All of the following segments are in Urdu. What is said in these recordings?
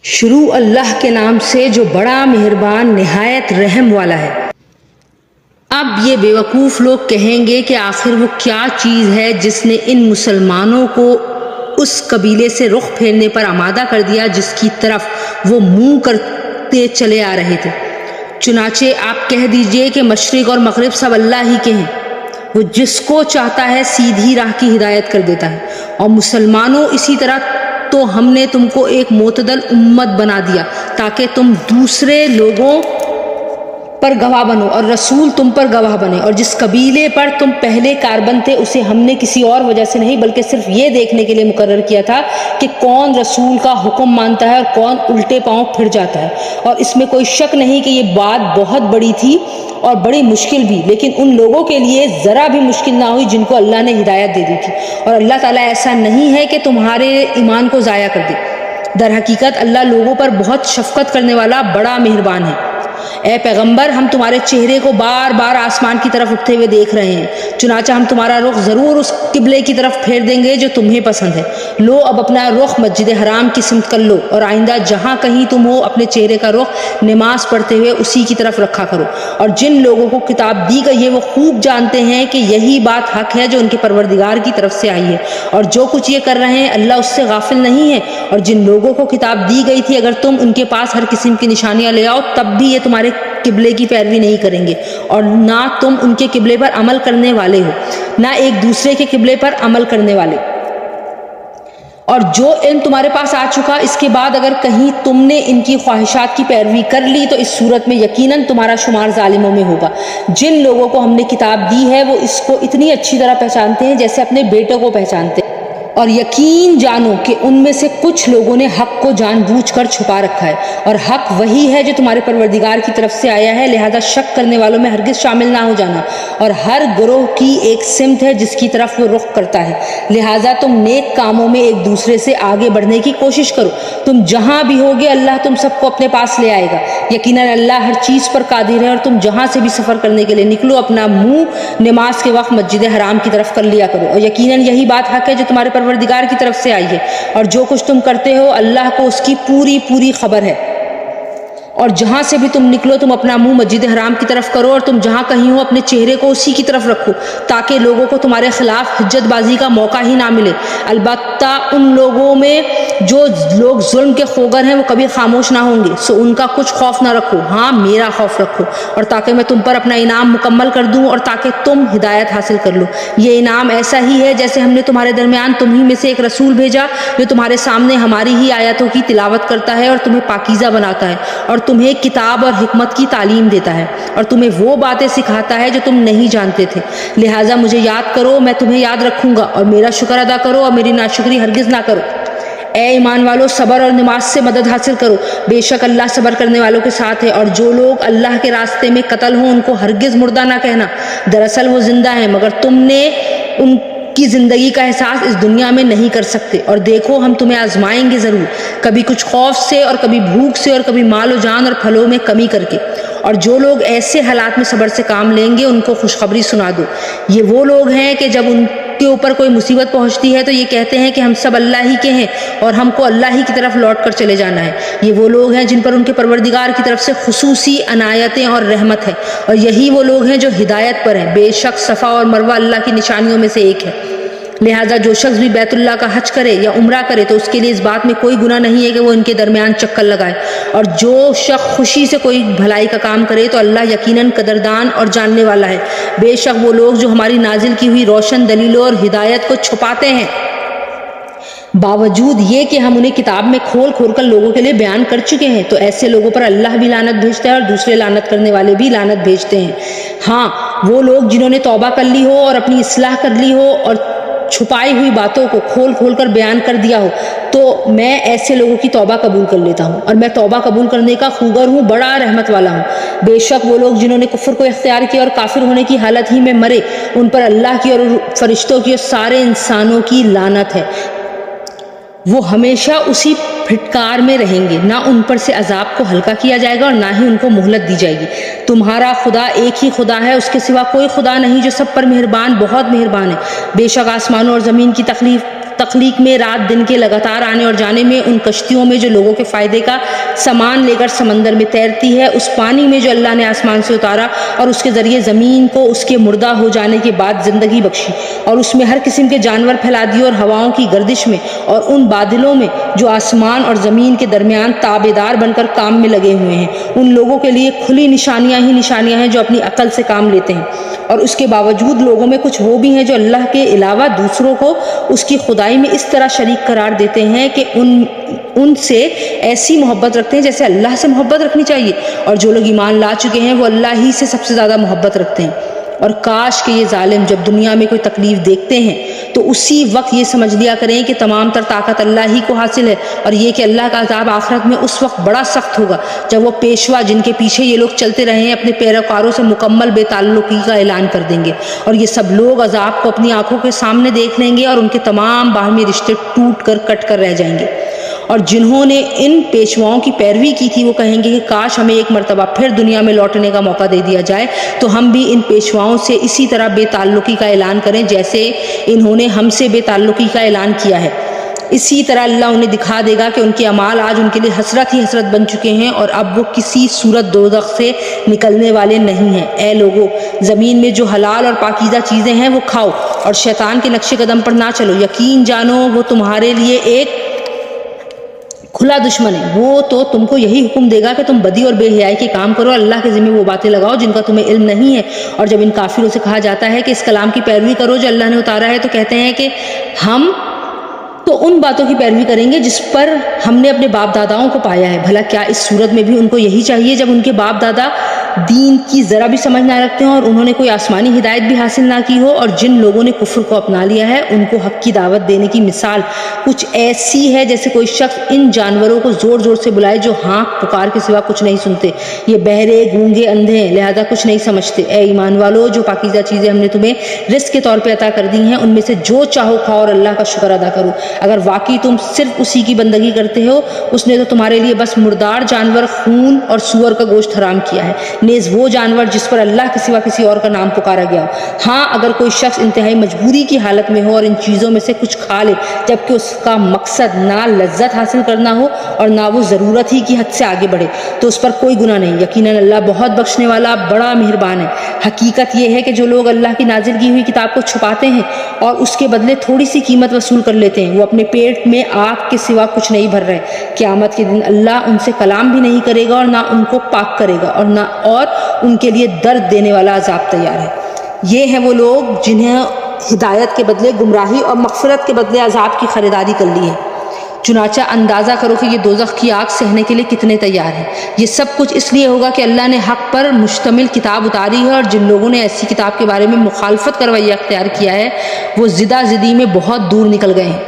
شروع اللہ کے نام سے جو بڑا مہربان نہایت رحم والا ہے۔ اب یہ بیوقوف لوگ کہیں گے کہ آخر وہ کیا چیز ہے جس نے ان مسلمانوں کو اس قبیلے سے رخ پھیرنے پر آمادہ کر دیا جس کی طرف وہ منہ کرتے چلے آ رہے تھے۔ چنانچہ آپ کہہ دیجئے کہ مشرق اور مغرب سب اللہ ہی کے ہیں، وہ جس کو چاہتا ہے سیدھی راہ کی ہدایت کر دیتا ہے۔ اور مسلمانوں اسی طرح تو ہم نے تم کو ایک معتدل امت بنا دیا تاکہ تم دوسرے لوگوں پر گواہ بنو اور رسول تم پر گواہ بنے، اور جس قبیلے پر تم پہلے کاربند تھے اسے ہم نے کسی اور وجہ سے نہیں بلکہ صرف یہ دیکھنے کے لیے مقرر کیا تھا کہ کون رسول کا حکم مانتا ہے اور کون الٹے پاؤں پھر جاتا ہے۔ اور اس میں کوئی شک نہیں کہ یہ بات بہت بڑی تھی اور بڑی مشکل بھی، لیکن ان لوگوں کے لیے ذرا بھی مشکل نہ ہوئی جن کو اللہ نے ہدایت دے دی تھی، اور اللہ تعالیٰ ایسا نہیں ہے کہ تمہارے ایمان کو ضائع کر دے۔ در حقیقت اللہ لوگوں پر بہت شفقت کرنے والا بڑا مہربان ہے۔ اے پیغمبر، ہم تمہارے چہرے کو بار بار آسمان کی طرف اٹھتے ہوئے دیکھ رہے ہیں، چنانچہ ہم تمہارا رخ ضرور اس قبلے کی طرف پھیر دیں گے جو تمہیں پسند ہے۔ لو اب اپنا رخ مسجد حرام کی سمت کر لو، اور آئندہ جہاں کہیں تم ہو اپنے چہرے کا رخ نماز پڑھتے ہوئے اسی کی طرف رکھا کرو۔ اور جن لوگوں کو کتاب دی گئی ہے وہ خوب جانتے ہیں کہ یہی بات حق ہے جو ان کے پروردگار کی طرف سے آئی ہے، اور جو کچھ یہ کر رہے ہیں اللہ اس سے غافل نہیں ہے۔ اور جن لوگوں کو کتاب دی گئی تھی اگر تم ان کے پاس ہر قسم کی نشانیاں لے آؤ تب بھی یہ تمہارے قبلے کی پیروی نہیں کریں گے، اور نہ تم ان کے قبلے پر عمل کرنے والے ہو، نہ ایک دوسرے کے قبلے پر عمل کرنے والے۔ اور جو علم تمہارے پاس آ چکا اس کے بعد اگر کہیں تم نے ان کی خواہشات کی پیروی کر لی تو اس صورت میں یقیناً تمہارا شمار ظالموں میں ہوگا۔ جن لوگوں کو ہم نے کتاب دی ہے وہ اس کو اتنی اچھی طرح پہچانتے ہیں جیسے اپنے بیٹوں کو پہچانتے ہیں، اور یقین جانو کہ ان میں سے کچھ لوگوں نے حق کو جان بوجھ کر چھپا رکھا ہے، اور حق وہی ہے جو تمہارے پروردگار کی طرف سے آیا ہے، لہذا شک کرنے والوں میں ہرگز شامل نہ ہو جانا۔ اور ہر گروہ کی ایک سمت ہے جس کی طرف وہ رخ کرتا ہے، لہذا تم نیک کاموں میں ایک دوسرے سے آگے بڑھنے کی کوشش کرو۔ تم جہاں بھی ہوگے اللہ تم سب کو اپنے پاس لے آئے گا، یقیناً اللہ ہر چیز پر قادر ہے۔ اور تم جہاں سے بھی سفر کرنے کے لیے نکلو اپنا منہ نماز کے وقت مسجد حرام کی طرف کر لیا کرو، اور یقیناً یہی بات حق ہے جو تمہارے پروردگار کی طرف سے آئی ہے، اور جو کچھ تم کرتے ہو اللہ کو اس کی پوری پوری خبر ہے۔ اور جہاں سے بھی تم نکلو تم اپنا منہ مسجد حرام کی طرف کرو، اور تم جہاں کہیں ہو اپنے چہرے کو اسی کی طرف رکھو تاکہ لوگوں کو تمہارے خلاف حجت بازی کا موقع ہی نہ ملے۔ البتہ ان لوگوں میں جو لوگ ظلم کے خوگر ہیں وہ کبھی خاموش نہ ہوں گے، سو ان کا کچھ خوف نہ رکھو، ہاں میرا خوف رکھو، اور تاکہ میں تم پر اپنا انعام مکمل کر دوں اور تاکہ تم ہدایت حاصل کر لو۔ یہ انعام ایسا ہی ہے جیسے ہم نے تمہارے درمیان تمہیں میں سے ایک رسول بھیجا جو تمہارے سامنے ہماری ہی آیتوں کی تلاوت کرتا ہے اور تمہیں پاکیزہ بناتا ہے، اور تمہیں کتاب اور حکمت کی تعلیم دیتا ہے، اور تمہیں وہ باتیں سکھاتا ہے جو تم نہیں جانتے تھے۔ لہٰذا مجھے یاد کرو، میں تمہیں یاد رکھوں گا، اور میرا شکر ادا کرو اور میری ناشکری ہرگز نہ کرو۔ اے ایمان والو، صبر اور نماز سے مدد حاصل کرو، بے شک اللہ صبر کرنے والوں کے ساتھ ہے۔ اور جو لوگ اللہ کے راستے میں قتل ہوں ان کو ہرگز مردہ نہ کہنا، دراصل وہ زندہ ہیں مگر تم نے ان کی زندگی کا احساس اس دنیا میں نہیں کر سکتے۔ اور دیکھو ہم تمہیں آزمائیں گے ضرور، کبھی کچھ خوف سے اور کبھی بھوک سے اور کبھی مال و جان اور پھلوں میں کمی کر کے۔ اور جو لوگ ایسے حالات میں صبر سے کام لیں گے ان کو خوشخبری سنا دو، یہ وہ لوگ ہیں کہ جب ان کے اوپر کوئی مصیبت پہنچتی ہے تو یہ کہتے ہیں کہ ہم سب اللہ ہی کے ہیں اور ہم کو اللہ ہی کی طرف لوٹ کر چلے جانا ہے۔ یہ وہ لوگ ہیں جن پر ان کے پروردگار کی طرف سے خصوصی عنایتیں اور رحمت ہے، اور یہی وہ لوگ ہیں جو ہدایت پر ہیں۔ بے شک صفا اور مروہ اللہ کی نشانیوں میں سے ایک ہے، لہٰذا جو شخص بھی بیت اللہ کا حج کرے یا عمرہ کرے تو اس کے لیے اس بات میں کوئی گناہ نہیں ہے کہ وہ ان کے درمیان چکر لگائے۔ اور جو شخص خوشی سے کوئی بھلائی کا کام کرے تو اللہ یقیناً قدردان اور جاننے والا ہے۔ بے شک وہ لوگ جو ہماری نازل کی ہوئی روشن دلیلوں اور ہدایت کو چھپاتے ہیں، باوجود یہ کہ ہم انہیں کتاب میں کھول کھول کر لوگوں کے لیے بیان کر چکے ہیں، تو ایسے لوگوں پر اللہ بھی لعنت بھیجتا ہے اور دوسرے لعنت کرنے والے بھی لعنت بھیجتے ہیں۔ ہاں وہ لوگ جنہوں نے توبہ کر لی ہو اور اپنی اصلاح کر لی ہو اور چھپائی ہوئی باتوں کو کھول کھول کر بیان کر دیا ہو تو میں ایسے لوگوں کی توبہ قبول کر لیتا ہوں، اور میں توبہ قبول کرنے کا خوگر ہوں، بڑا رحمت والا ہوں۔ بے شک وہ لوگ جنہوں نے کفر کو اختیار کیا اور کافر ہونے کی حالت ہی میں مرے ان پر اللہ کی اور فرشتوں کی اور سارے انسانوں کی لعنت ہے، وہ ہمیشہ اسی پھٹکار میں رہیں گے، نہ ان پر سے عذاب کو ہلکا کیا جائے گا اور نہ ہی ان کو مہلت دی جائے گی۔ تمہارا خدا ایک ہی خدا ہے، اس کے سوا کوئی خدا نہیں جو سب پر مہربان بہت مہربان ہے۔ بے شک آسمانوں اور زمین کی تخلیق تخلیق میں، رات دن کے لگاتار آنے اور جانے میں، ان کشتیوں میں جو لوگوں کے فائدے کا سامان لے کر سمندر میں تیرتی ہے، اس پانی میں جو اللہ نے آسمان سے اتارا اور اس کے ذریعے زمین کو اس کے مردہ ہو جانے کے بعد زندگی بخشی، اور اس میں ہر قسم کے جانور پھیلا دیے، اور ہواؤں کی گردش میں اور ان بادلوں میں جو آسمان اور زمین کے درمیان تابع دار بن کر کام میں لگے ہوئے ہیں، ان لوگوں کے لیے کھلی نشانیاں ہی نشانیاں ہیں جو اپنی عقل سے کام لیتے ہیں، اور اس کے باوجود لوگوں میں کچھ وہ بھی ہیں جو اللہ کے علاوہ دوسروں کو اس کی خدائی میں اس طرح شریک قرار دیتے ہیں کہ ان سے ایسی محبت رکھتے ہیں جیسے اللہ سے محبت رکھنی چاہیے، اور جو لوگ ایمان لا چکے ہیں وہ اللہ ہی سے سب سے زیادہ محبت رکھتے ہیں۔ اور کاش کہ یہ ظالم جب دنیا میں کوئی تکلیف دیکھتے ہیں تو اسی وقت یہ سمجھ لیا کریں کہ تمام تر طاقت اللہ ہی کو حاصل ہے، اور یہ کہ اللہ کا عذاب آخرت میں اس وقت بڑا سخت ہوگا جب وہ پیشوا جن کے پیچھے یہ لوگ چلتے رہے ہیں اپنے پیروکاروں سے مکمل بے تعلقی کا اعلان کر دیں گے، اور یہ سب لوگ عذاب کو اپنی آنکھوں کے سامنے دیکھ لیں گے، اور ان کے تمام باہمی رشتے ٹوٹ کر کٹ کر رہ جائیں گے۔ اور جنہوں نے ان پیشواؤں کی پیروی کی تھی وہ کہیں گے کہ کاش ہمیں ایک مرتبہ پھر دنیا میں لوٹنے کا موقع دے دیا جائے تو ہم بھی ان پیشواؤں سے اسی طرح بے تعلقی کا اعلان کریں جیسے انہوں نے ہم سے بے تعلقی کا اعلان کیا ہے۔ اسی طرح اللہ انہیں دکھا دے گا کہ ان کے اعمال آج ان کے لیے حسرت ہی حسرت بن چکے ہیں، اور اب وہ کسی صورت دوزخ سے نکلنے والے نہیں ہیں۔ اے لوگو، زمین میں جو حلال اور پاکیزہ چیزیں ہیں وہ کھاؤ، اور شیطان کے نقش قدم پر نہ چلو، یقین جانو وہ تمہارے لیے ایک کھلا دشمن ہے۔ وہ تو تم کو یہی حکم دے گا کہ تم بدی اور بے حیائی کے کام کرو، اللہ کے ذمہ وہ باتیں لگاؤ جن کا تمہیں علم نہیں ہے۔ اور جب ان کافروں سے کہا جاتا ہے کہ اس کلام کی پیروی کرو جو اللہ نے اتارا ہے، تو کہتے ہیں کہ ہم تو ان باتوں کی پیروی کریں گے جس پر ہم نے اپنے باپ داداؤں کو پایا ہے۔ بھلا کیا اس صورت میں بھی ان کو یہی چاہیے جب ان کے باپ دادا دین کی ذرا بھی سمجھ نہ رکھتے ہوں اور انہوں نے کوئی آسمانی ہدایت بھی حاصل نہ کی ہو؟ اور جن لوگوں نے کفر کو اپنا لیا ہے ان کو حق کی دعوت دینے کی مثال کچھ ایسی ہے جیسے کوئی شخص ان جانوروں کو زور زور سے بلائے جو ہانک پکار کے سوا کچھ نہیں سنتے، یہ بہرے گونگے اندھے ہیں لہذا کچھ نہیں سمجھتے۔ اے ایمان والو، جو پاکیزہ چیزیں ہم نے تمہیں رزق کے طور پہ عطا کر دی ہیں ان میں سے جو چاہو کھاؤ اور اللہ کا شکر ادا کرو۔ اگر واقعی تم صرف اسی کی بندگی کرتے ہو، اس نے تو تمہارے لیے بس مردار جانور، خون اور سور کا گوشت حرام کیا ہے، نیز وہ جانور جس پر اللہ کے سوا کسی اور کا نام پکارا گیا ہو۔ ہاں، اگر کوئی شخص انتہائی مجبوری کی حالت میں ہو اور ان چیزوں میں سے کچھ کھا لے جبکہ اس کا مقصد نہ لذت حاصل کرنا ہو اور نہ وہ ضرورت ہی کی حد سے آگے بڑھے، تو اس پر کوئی گناہ نہیں، یقیناً اللہ بہت بخشنے والا بڑا مہربان ہے۔ حقیقت یہ ہے کہ جو لوگ اللہ کی نازل کی ہوئی کتاب کو چھپاتے ہیں اور اس کے بدلے تھوڑی سی قیمت وصول کر لیتے ہیں، وہ اپنے پیٹ میں آگ کے سوا کچھ نہیں بھر رہے۔ قیامت کے دن اللہ ان سے کلام بھی نہیں کرے گا اور نہ ان کو پاک کرے گا، اور ان کے لیے درد دینے والا عذاب تیار ہے۔ یہ ہیں وہ لوگ جنہیں ہدایت کے بدلے گمراہی اور مغفرت کے بدلے عذاب کی خریداری کر لی ہے۔ چنانچہ اندازہ کرو کہ یہ دوزخ کی آگ سہنے کے لیے کتنے تیار ہیں۔ یہ سب کچھ اس لیے ہوگا کہ اللہ نے حق پر مشتمل کتاب اتاری ہے، اور جن لوگوں نے ایسی کتاب کے بارے میں مخالفت کا رویہ اختیار کیا ہے وہ زدہ زدی میں بہت دور نکل گئے ہیں۔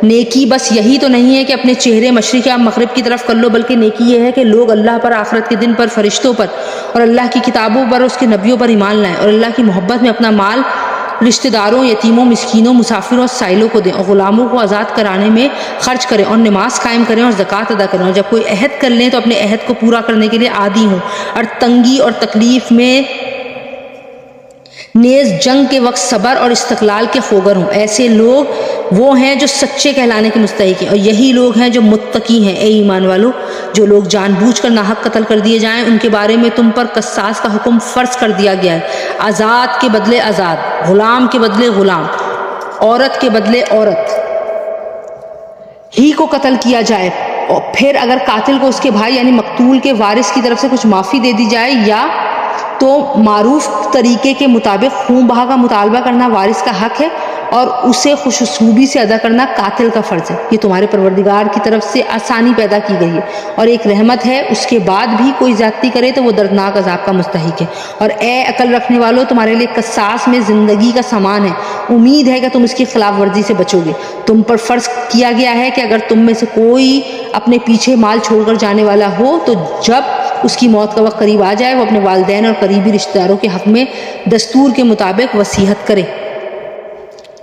نیکی بس یہی تو نہیں ہے کہ اپنے چہرے مشرق یا مغرب کی طرف کر لو، بلکہ نیکی یہ ہے کہ لوگ اللہ پر، آخرت کے دن پر، فرشتوں پر اور اللہ کی کتابوں پر، اس کے نبیوں پر ایمان لائیں، اور اللہ کی محبت میں اپنا مال رشتہ داروں، یتیموں، مسکینوں، مسافروں اور سائلوں کو دیں، اور غلاموں کو آزاد کرانے میں خرچ کریں، اور نماز قائم کریں اور زکوٰۃ ادا کریں، اور جب کوئی عہد کر لیں تو اپنے عہد کو پورا کرنے کے لیے عادی ہوں، اور تنگی اور تکلیف میں نیز جنگ کے وقت صبر اور استقلال کے خوگر ہوں۔ ایسے لوگ وہ ہیں جو سچے کہلانے کے مستحق ہیں، اور یہی لوگ ہیں جو متقی ہیں۔ اے ایمان والو، جو لوگ جان بوجھ کر ناحق قتل کر دیے جائیں ان کے بارے میں تم پر قصاص کا حکم فرض کر دیا گیا ہے۔ آزاد کے بدلے آزاد، غلام کے بدلے غلام، عورت کے بدلے عورت ہی کو قتل کیا جائے، اور پھر اگر قاتل کو اس کے بھائی یعنی مقتول کے وارث کی طرف سے کچھ معافی دے دی جائے یا تو معروف طریقے کے مطابق خون بہا کا مطالبہ کرنا وارث کا حق ہے، اور اسے خوش اسلوبی سے ادا کرنا قاتل کا فرض ہے۔ یہ تمہارے پروردگار کی طرف سے آسانی پیدا کی گئی ہے اور ایک رحمت ہے۔ اس کے بعد بھی کوئی زیادتی کرے تو وہ دردناک عذاب کا مستحق ہے۔ اور اے عقل رکھنے والو، تمہارے لیے قصاص میں زندگی کا سامان ہے، امید ہے کہ تم اس کی خلاف ورزی سے بچو گے۔ تم پر فرض کیا گیا ہے کہ اگر تم میں سے کوئی اپنے پیچھے مال چھوڑ کر جانے والا ہو تو جب اس کی موت کا وقت قریب آ جائے وہ اپنے والدین اور قریبی رشتہ داروں کے حق میں دستور کے مطابق وصیت کرے۔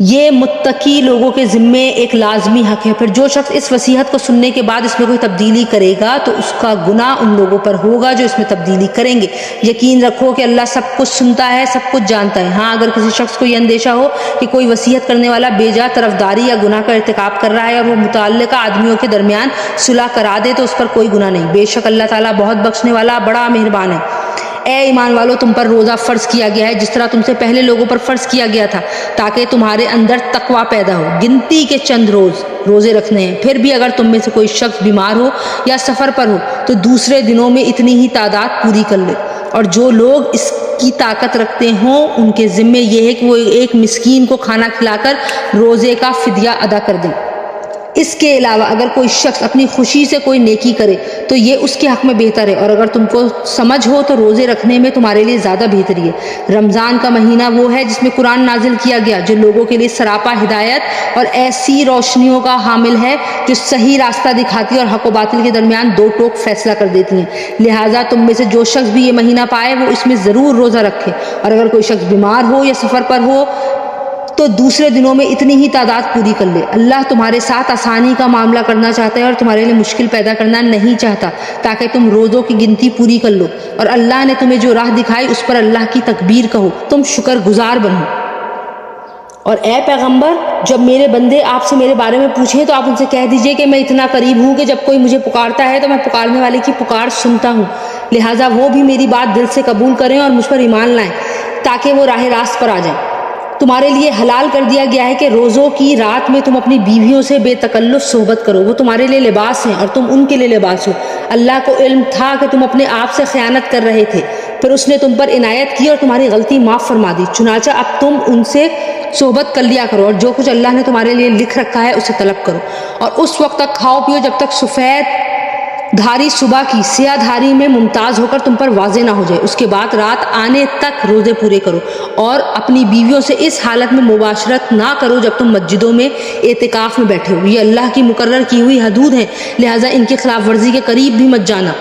یہ متقی لوگوں کے ذمے ایک لازمی حق ہے۔ پھر جو شخص اس وصیحت کو سننے کے بعد اس میں کوئی تبدیلی کرے گا تو اس کا گناہ ان لوگوں پر ہوگا جو اس میں تبدیلی کریں گے۔ یقین رکھو کہ اللہ سب کچھ سنتا ہے، سب کچھ جانتا ہے۔ ہاں اگر کسی شخص کو یہ اندیشہ ہو کہ کوئی وصیت کرنے والا بے جا طرفداری یا گناہ کا ارتکاب کر رہا ہے اور وہ متعلقہ آدمیوں کے درمیان صلح کرا دے تو اس پر کوئی گناہ نہیں۔ بے شک اللہ تعالیٰ بہت بخشنے والا، بڑا مہربان ہے۔ اے ایمان والو، تم پر روزہ فرض کیا گیا ہے جس طرح تم سے پہلے لوگوں پر فرض کیا گیا تھا تاکہ تمہارے اندر تقوی پیدا ہو۔ گنتی کے چند روزے رکھنے ہیں۔ پھر بھی اگر تم میں سے کوئی شخص بیمار ہو یا سفر پر ہو تو دوسرے دنوں میں اتنی ہی تعداد پوری کر لے، اور جو لوگ اس کی طاقت رکھتے ہوں ان کے ذمے یہ ہے کہ وہ ایک مسکین کو کھانا کھلا کر روزے کا فدیہ ادا کر دیں۔ اس کے علاوہ اگر کوئی شخص اپنی خوشی سے کوئی نیکی کرے تو یہ اس کے حق میں بہتر ہے، اور اگر تم کو سمجھ ہو تو روزے رکھنے میں تمہارے لیے زیادہ بہتری ہے۔ رمضان کا مہینہ وہ ہے جس میں قرآن نازل کیا گیا، جو لوگوں کے لیے سراپا ہدایت اور ایسی روشنیوں کا حامل ہے جو صحیح راستہ دکھاتی اور حق و باطل کے درمیان دو ٹوک فیصلہ کر دیتی ہیں۔ لہٰذا تم میں سے جو شخص بھی یہ مہینہ پائے وہ اس میں ضرور روزہ رکھے، اور اگر کوئی شخص بیمار ہو یا سفر پر ہو تو دوسرے دنوں میں اتنی ہی تعداد پوری کر لے۔ اللہ تمہارے ساتھ آسانی کا معاملہ کرنا چاہتا ہے اور تمہارے لیے مشکل پیدا کرنا نہیں چاہتا تاکہ تم روزوں کی گنتی پوری کر لو، اور اللہ نے تمہیں جو راہ دکھائی اس پر اللہ کی تکبیر کہو، تم شکر گزار بنو۔ اور اے پیغمبر، جب میرے بندے آپ سے میرے بارے میں پوچھیں تو آپ ان سے کہہ دیجئے کہ میں اتنا قریب ہوں کہ جب کوئی مجھے پکارتا ہے تو میں پکارنے والے کی پکار سنتا ہوں، لہٰذا وہ بھی میری بات دل سے قبول کریں اور مجھ پر ایمان لائیں تاکہ وہ راہ راست پر آ جائیں۔ تمہارے لیے حلال کر دیا گیا ہے کہ روزوں کی رات میں تم اپنی بیویوں سے بے تکلف صحبت کرو، وہ تمہارے لیے لباس ہیں اور تم ان کے لیے لباس ہو۔ اللہ کو علم تھا کہ تم اپنے آپ سے خیانت کر رہے تھے، پھر اس نے تم پر عنایت کی اور تمہاری غلطی معاف فرما دی، چنانچہ اب تم ان سے صحبت کر لیا کرو، اور جو کچھ اللہ نے تمہارے لیے لکھ رکھا ہے اسے طلب کرو، اور اس وقت تک کھاؤ پیو جب تک سفید دھاری صبح کی سیاہ دھاری میں ممتاز ہو کر تم پر واضح نہ ہو جائے، اس کے بعد رات آنے تک روزے پورے کرو، اور اپنی بیویوں سے اس حالت میں مباشرت نہ کرو جب تم مسجدوں میں اعتکاف میں بیٹھے ہو۔ یہ اللہ کی مقرر کی ہوئی حدود ہیں، لہٰذا ان کی خلاف ورزی کے قریب بھی مت جانا۔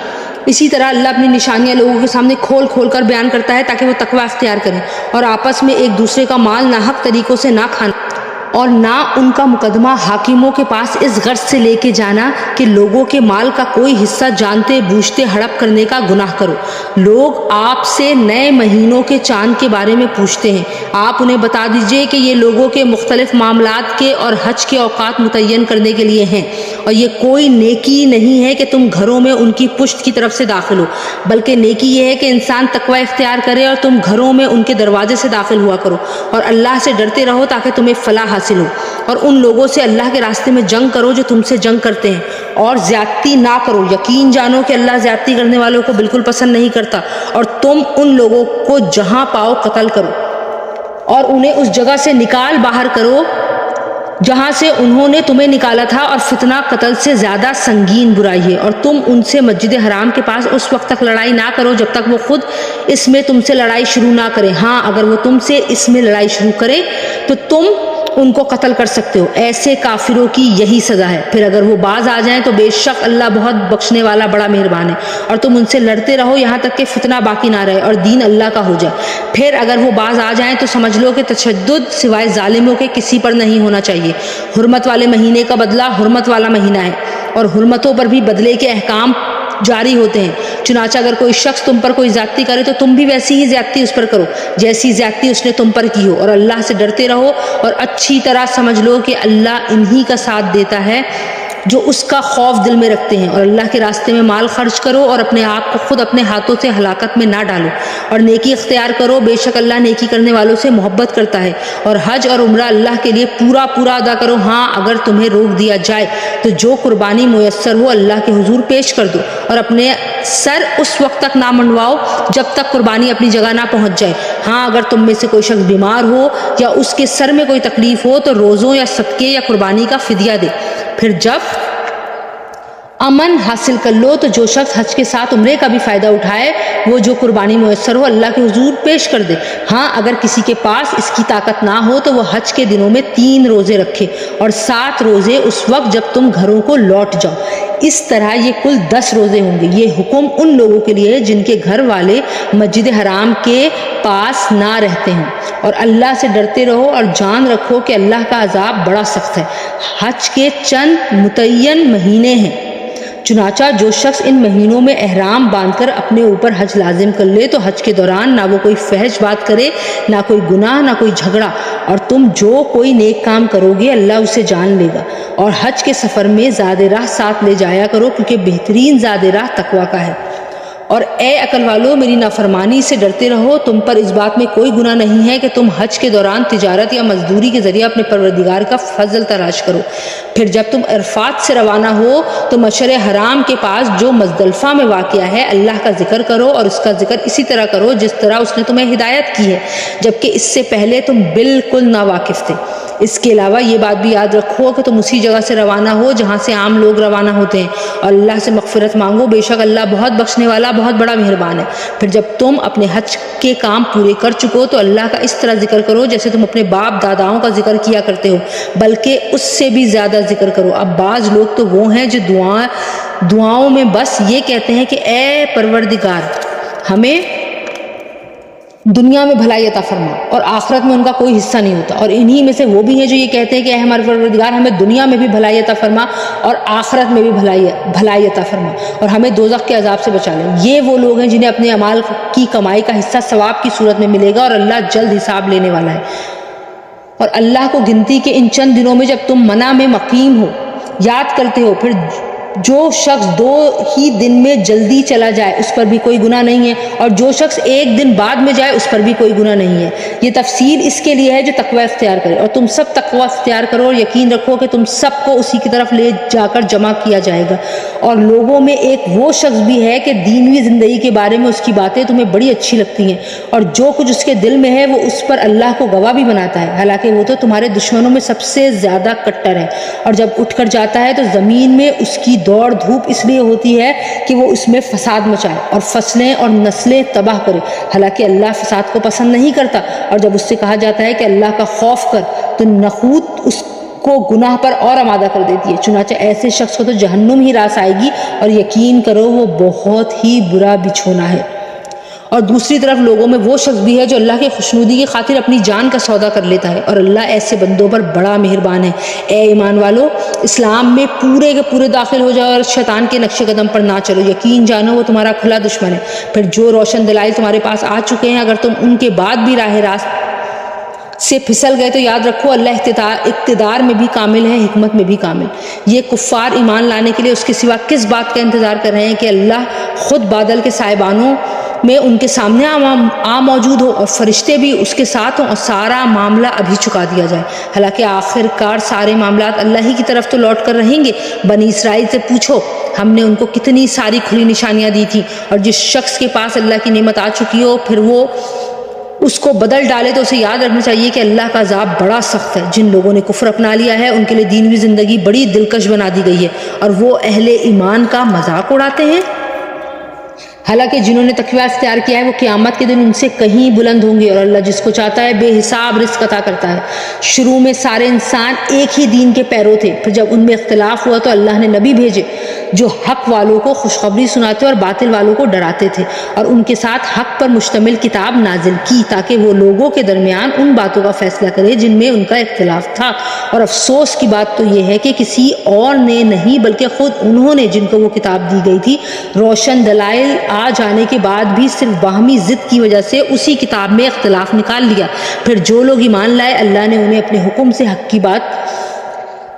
اسی طرح اللہ اپنی نشانیاں لوگوں کے سامنے کھول کھول کر بیان کرتا ہے تاکہ وہ تقوی اختیار کریں، اور آپس میں ایک دوسرے کا مال ناحق طریقوں سے نہ کھانا، اور نہ ان کا مقدمہ حاکموں کے پاس اس غرض سے لے کے جانا کہ لوگوں کے مال کا کوئی حصہ جانتے بوجھتے ہڑپ کرنے کا گناہ کرو۔ لوگ آپ سے نئے مہینوں کے چاند کے بارے میں پوچھتے ہیں، آپ انہیں بتا دیجئے کہ یہ لوگوں کے مختلف معاملات کے اور حج کے اوقات متعین کرنے کے لیے ہیں، اور یہ کوئی نیکی نہیں ہے کہ تم گھروں میں ان کی پشت کی طرف سے داخل ہو، بلکہ نیکی یہ ہے کہ انسان تقوی اختیار کرے اور تم گھروں میں ان کے دروازے سے داخل ہوا کرو، اور اللہ سے ڈرتے رہو تاکہ تمہیں فلاح حاصل ہو، اور ان لوگوں سے اللہ کے راستے میں جنگ کرو جو تم سے جنگ کرتے ہیں، اور زیادتی نہ کرو، یقین جانو کہ اللہ زیادتی کرنے والوں کو بالکل پسند نہیں کرتا، اور تم ان لوگوں کو جہاں پاؤ قتل کرو، اور انہیں اس جگہ سے نکال باہر کرو جہاں سے انہوں نے تمہیں نکالا تھا، اور فتنہ قتل سے زیادہ سنگین برائی ہے، اور تم ان سے مسجد حرام کے پاس اس وقت تک لڑائی نہ کرو جب تک وہ خود اس میں تم سے لڑائی شروع نہ کرے، ہاں اگر وہ تم سے اس میں لڑائی شروع کرے تو تم ان کو قتل کر سکتے ہو، ایسے کافروں کی یہی سزا ہے، پھر اگر وہ باز آ جائیں تو بے شک اللہ بہت بخشنے والا بڑا مہربان ہے، اور تم ان سے لڑتے رہو یہاں تک کہ فتنہ باقی نہ رہے اور دین اللہ کا ہو جائے، پھر اگر وہ باز آ جائیں تو سمجھ لو کہ تشدد سوائے ظالموں کے کسی پر نہیں ہونا چاہیے۔ حرمت والے مہینے کا بدلہ حرمت والا مہینہ ہے، اور حرمتوں پر بھی بدلے کے احکام جاری ہوتے ہیں، چنانچہ اگر کوئی شخص تم پر کوئی زیادتی کرے تو تم بھی ویسی ہی زیادتی اس پر کرو جیسی زیادتی اس نے تم پر کی ہو، اور اللہ سے ڈرتے رہو، اور اچھی طرح سمجھ لو کہ اللہ انہی کا ساتھ دیتا ہے جو اس کا خوف دل میں رکھتے ہیں، اور اللہ کے راستے میں مال خرچ کرو اور اپنے آپ کو خود اپنے ہاتھوں سے ہلاکت میں نہ ڈالو، اور نیکی اختیار کرو، بے شک اللہ نیکی کرنے والوں سے محبت کرتا ہے، اور حج اور عمرہ اللہ کے لیے پورا پورا ادا کرو، ہاں اگر تمہیں روک دیا جائے تو جو قربانی میسر ہو اللہ کے حضور پیش کر دو، اور اپنے سر اس وقت تک نہ منڈواؤ جب تک قربانی اپنی جگہ نہ پہنچ جائے، ہاں اگر تم میں سے کوئی شخص بیمار ہو یا اس کے سر میں کوئی تکلیف ہو تو روزوں یا صدقے یا قربانی کا فدیہ دے، پھر جب امن حاصل کر لو تو جو شخص حج کے ساتھ عمرے کا بھی فائدہ اٹھائے وہ جو قربانی میسر ہو اللہ کے حضور پیش کر دے۔ ہاں اگر کسی کے پاس اس کی طاقت نہ ہو تو وہ حج کے دنوں میں 3 روزے رکھے اور 7 روزے اس وقت جب تم گھروں کو لوٹ جاؤ۔ اس طرح یہ کل 10 روزے ہوں گے۔ یہ حکم ان لوگوں کے لیے ہے جن کے گھر والے مسجد حرام کے پاس نہ رہتے ہیں، اور اللہ سے ڈرتے رہو اور جان رکھو کہ اللہ کا عذاب بڑا سخت ہے۔ حج کے چند متعین مہینے ہیں، چنانچہ جو شخص ان مہینوں میں احرام باندھ کر اپنے اوپر حج لازم کر لے تو حج کے دوران نہ وہ کوئی فحش بات کرے، نہ کوئی گناہ، نہ کوئی جھگڑا، اور تم جو کوئی نیک کام کرو گے اللہ اسے جان لے گا۔ اور حج کے سفر میں زاد راہ ساتھ لے جایا کرو کیونکہ بہترین زاد راہ تقویٰ کا ہے۔ اور اے عقل والو میری نافرمانی سے ڈرتے رہو، تم پر اس بات میں کوئی گناہ نہیں ہے کہ تم حج کے دوران تجارت یا مزدوری کے ذریعے اپنے پروردگار کا فضل تلاش کرو۔ پھر جب تم عرفات سے روانہ ہو تو مشعر حرام کے پاس جو مزدلفہ میں واقع ہے اللہ کا ذکر کرو، اور اس کا ذکر اسی طرح کرو جس طرح اس نے تمہیں ہدایت کی ہے، جبکہ اس سے پہلے تم بالکل ناواقف تھے۔ اس کے علاوہ یہ بات بھی یاد رکھو کہ تم اسی جگہ سے روانہ ہو جہاں سے عام لوگ روانہ ہوتے ہیں، اور اللہ سے مغفرت مانگو، بے شک اللہ بہت بخشنے والا بہت بڑا مہربان ہے۔ پھر جب تم اپنے حج کے کام پورے کر چکو تو اللہ کا اس طرح ذکر کرو جیسے تم اپنے باپ داداؤں کا ذکر کیا کرتے ہو، بلکہ اس سے بھی زیادہ ذکر کرو۔ اب بعض لوگ تو وہ ہیں جو دعاؤں میں بس یہ کہتے ہیں کہ اے پروردگار ہمیں دنیا میں بھلائی عطا فرما، اور آخرت میں ان کا کوئی حصہ نہیں ہوتا، اور انہی میں سے وہ بھی ہیں جو یہ کہتے ہیں کہ اے ہمارے پروردگار ہمیں دنیا میں بھی بھلائی عطا فرما اور آخرت میں بھی بھلائی عطا فرما، اور ہمیں دوزخ کے عذاب سے بچا لے۔ یہ وہ لوگ ہیں جنہیں اپنے اعمال کی کمائی کا حصہ ثواب کی صورت میں ملے گا، اور اللہ جلد حساب لینے والا ہے۔ اور اللہ کو گنتی کے ان چند دنوں میں جب تم منع میں مقیم ہو یاد کرتے ہو، پھر جو شخص 2 ہی دن میں جلدی چلا جائے اس پر بھی کوئی گناہ نہیں ہے، اور جو شخص 1 دن بعد میں جائے اس پر بھی کوئی گناہ نہیں ہے۔ یہ تفصیل اس کے لیے ہے جو تقوی اختیار کرے، اور تم سب تقوی اختیار کرو اور یقین رکھو کہ تم سب کو اسی کی طرف لے جا کر جمع کیا جائے گا۔ اور لوگوں میں ایک وہ شخص بھی ہے کہ دینوی زندگی کے بارے میں اس کی باتیں تمہیں بڑی اچھی لگتی ہیں، اور جو کچھ اس کے دل میں ہے وہ اس پر اللہ کو گواہ بھی بناتا ہے، حالانکہ وہ تو تمہارے دشمنوں میں سب سے زیادہ کٹر ہے۔ اور جب اٹھ کر جاتا ہے تو زمین میں اس کی دوڑ دھوپ اس لیے ہوتی ہے کہ وہ اس میں فساد مچائے اور فصلیں اور نسلیں تباہ کرے، حالانکہ اللہ فساد کو پسند نہیں کرتا۔ اور جب اس سے کہا جاتا ہے کہ اللہ کا خوف کر تو نخوت اس کو گناہ پر اور آمادہ کر دیتی ہے، چنانچہ ایسے شخص کو تو جہنم ہی راس آئے گی، اور یقین کرو وہ بہت ہی برا بچھونا ہے۔ اور دوسری طرف لوگوں میں وہ شخص بھی ہے جو اللہ کی خوشنودی کی خاطر اپنی جان کا سودا کر لیتا ہے، اور اللہ ایسے بندوں پر بڑا مہربان ہے۔ اے ایمان والو، اسلام میں پورے کے پورے داخل ہو جاؤ اور شیطان کے نقش قدم پر نہ چلو، یقین جانو وہ تمہارا کھلا دشمن ہے۔ پھر جو روشن دلائل تمہارے پاس آ چکے ہیں اگر تم ان کے بعد بھی راہ راست سے پھسل گئے تو یاد رکھو اللہ اقتدار میں بھی کامل ہے، حکمت میں بھی کامل۔ یہ کفار ایمان لانے کے لیے اس کے سوا کس بات کا انتظار کر رہے ہیں کہ اللہ خود بادل کے سائبانوں میں ان کے سامنے آ موجود ہو اور فرشتے بھی اس کے ساتھ ہوں اور سارا معاملہ ابھی چکا دیا جائے، حالانکہ آخر کار سارے معاملات اللہ ہی کی طرف تو لوٹ کر رہیں گے۔ بنی اسرائیل سے پوچھو ہم نے ان کو کتنی ساری کھلی نشانیاں دی تھیں، اور جس شخص کے پاس اللہ کی نعمت آ چکی ہو پھر وہ اس کو بدل ڈالے تو اسے یاد رکھنا چاہیے کہ اللہ کا عذاب بڑا سخت ہے۔ جن لوگوں نے کفر اپنا لیا ہے ان کے لیے دینوی زندگی بڑی دلکش بنا دی گئی ہے، اور وہ اہل ایمان کا مذاق اڑاتے ہیں، حالانکہ جنہوں نے تقوی اختیار کیا ہے وہ قیامت کے دن ان سے کہیں بلند ہوں گے، اور اللہ جس کو چاہتا ہے بے حساب رزق عطا کرتا ہے۔ شروع میں سارے انسان ایک ہی دین کے پیرو تھے، پھر جب ان میں اختلاف ہوا تو اللہ نے نبی بھیجے جو حق والوں کو خوشخبری سناتے اور باطل والوں کو ڈراتے تھے، اور ان کے ساتھ حق پر مشتمل کتاب نازل کی تاکہ وہ لوگوں کے درمیان ان باتوں کا فیصلہ کرے جن میں ان کا اختلاف تھا۔ اور افسوس کی بات تو یہ ہے کہ کسی اور نے نہیں بلکہ خود انہوں نے جن کو وہ کتاب دی گئی تھی روشن دلائل آ جانے کے بعد بھی صرف باہمی ضد کی وجہ سے اسی کتاب میں اختلاف نکال لیا۔ پھر جو لوگ ایمان لائے اللہ نے انہیں اپنے حکم سے حق کی